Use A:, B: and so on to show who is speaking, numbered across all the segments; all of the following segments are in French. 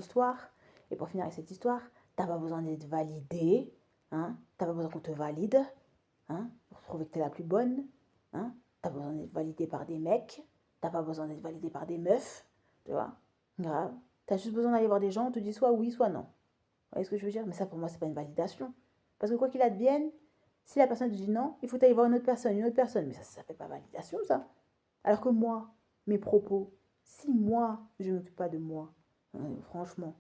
A: histoire. Et pour finir avec cette histoire, t'as pas besoin d'être validé, hein. T'as pas besoin qu'on te valide, hein, pour prouver que t'es la plus bonne, hein. T'as pas besoin d'être validé par des mecs, t'as pas besoin d'être validé par des meufs, tu vois. Grave. T'as juste besoin d'aller voir des gens, on te dit soit oui, soit non. Vous voyez ce que je veux dire? Mais ça, pour moi, c'est pas une validation. Parce que quoi qu'il advienne, si la personne te dit non, il faut aller voir une autre personne, une autre personne. Mais ça s'appelle pas validation, ça. Alors que moi, mes propos, si moi, je ne m'occupe pas de moi, franchement,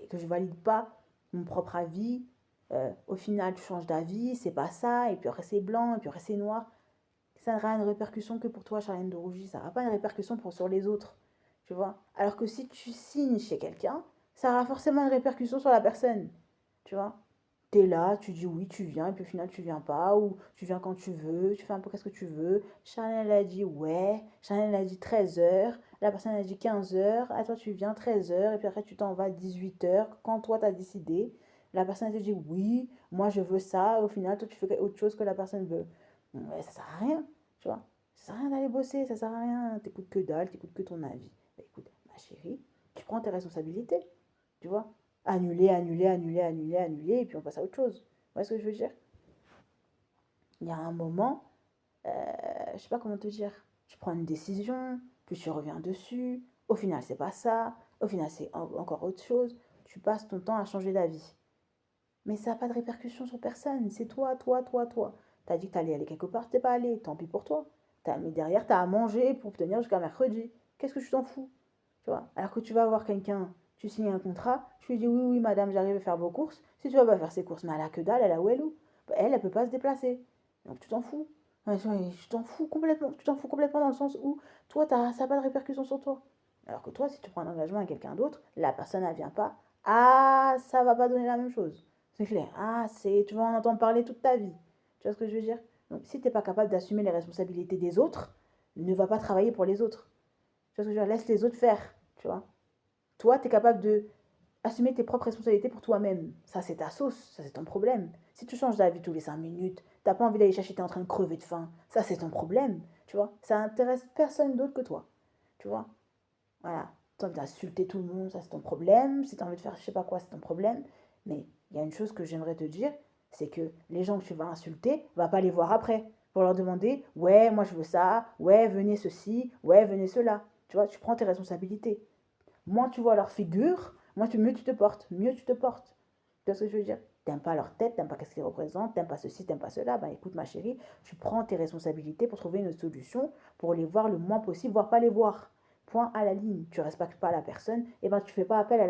A: et que je valide pas mon propre avis, au final, tu changes d'avis, c'est pas ça, et puis après c'est blanc, et puis après c'est noir, ça n'aura une répercussion que pour toi, Charlène de Rougy, ça n'aura pas une répercussion sur les autres, tu vois. Alors que si tu signes chez quelqu'un, ça aura forcément une répercussion sur la personne, tu vois. T'es là, tu dis oui, tu viens, et puis au final tu viens pas, ou tu viens quand tu veux, tu fais un peu qu'est-ce que tu veux. Chanel a dit ouais, Chanel a dit 13h, la personne a dit 15h, à toi tu viens 13h, et puis après tu t'en vas 18h, quand toi t'as décidé. La personne te dit oui, moi je veux ça, au final toi tu fais autre chose que la personne veut. Ouais, ça sert à rien, tu vois. Ça sert à rien d'aller bosser, ça sert à rien, t'écoutes que dalle, t'écoutes que ton avis. Bah écoute, ma chérie, tu prends tes responsabilités, tu vois. Annuler, annuler, annuler, annuler, annuler, et puis on passe à autre chose. Vous voyez ce que je veux dire? Il y a un moment, je sais pas comment te dire, tu prends une décision, puis tu reviens dessus, au final c'est pas ça, au final c'est encore autre chose, tu passes ton temps à changer d'avis. Mais ça n'a pas de répercussion sur personne, c'est toi, toi, toi, toi. T'as dit que t'allais aller quelque part, t'es pas allé, tant pis pour toi. Mais derrière, t'as à manger pour tenir jusqu'à mercredi. Qu'est-ce que tu t'en fous? Tu vois? Alors que tu vas voir quelqu'un, tu signes un contrat, tu lui dis oui, oui, madame, j'arrive à faire vos courses. Si tu vas pas faire ses courses, mais elle a que dalle, elle a où elle ou? Elle peut pas se déplacer. Donc tu t'en fous. Ouais, tu t'en fous complètement. Tu t'en fous complètement dans le sens où toi, ça n'a pas de répercussion sur toi. Alors que toi, si tu prends un engagement avec quelqu'un d'autre, la personne, elle vient pas. Ah, ça va pas donner la même chose. C'est clair. Ah, tu vas en entendre parler toute ta vie. Tu vois ce que je veux dire? Donc, si tu n'es pas capable d'assumer les responsabilités des autres, ne va pas travailler pour les autres. Tu vois ce que je veux dire? Laisse les autres faire. Tu vois? Toi, tu es capable de assumer tes propres responsabilités pour toi-même. Ça, c'est ta sauce. Ça, c'est ton problème. Si tu changes d'avis tous les 5 minutes, t'as pas envie d'aller chercher, t'es en train de crever de faim. Ça, c'est ton problème. Tu vois? Ça intéresse personne d'autre que toi. Tu vois? Voilà. Tu as envie d'insulter tout le monde, ça c'est ton problème. Si tu as envie de faire je sais pas quoi, c'est ton problème. Mais il y a une chose que j'aimerais te dire, c'est que les gens que tu vas insulter, va pas les voir après. Pour leur demander, ouais, moi je veux ça, ouais, venez ceci, ouais, venez cela. Tu vois, tu prends tes responsabilités. Moins tu vois leur figure, mieux tu te portes, mieux tu te portes. Tu vois ce que je veux dire? T'aimes pas leur tête, t'aimes pas ce qu'ils représentent, t'aimes pas ceci, t'aimes pas cela. Ben écoute ma chérie, tu prends tes responsabilités pour trouver une solution, pour les voir le moins possible, voire pas les voir. Point à la ligne. Tu respectes pas la personne, et ben tu fais pas appel à la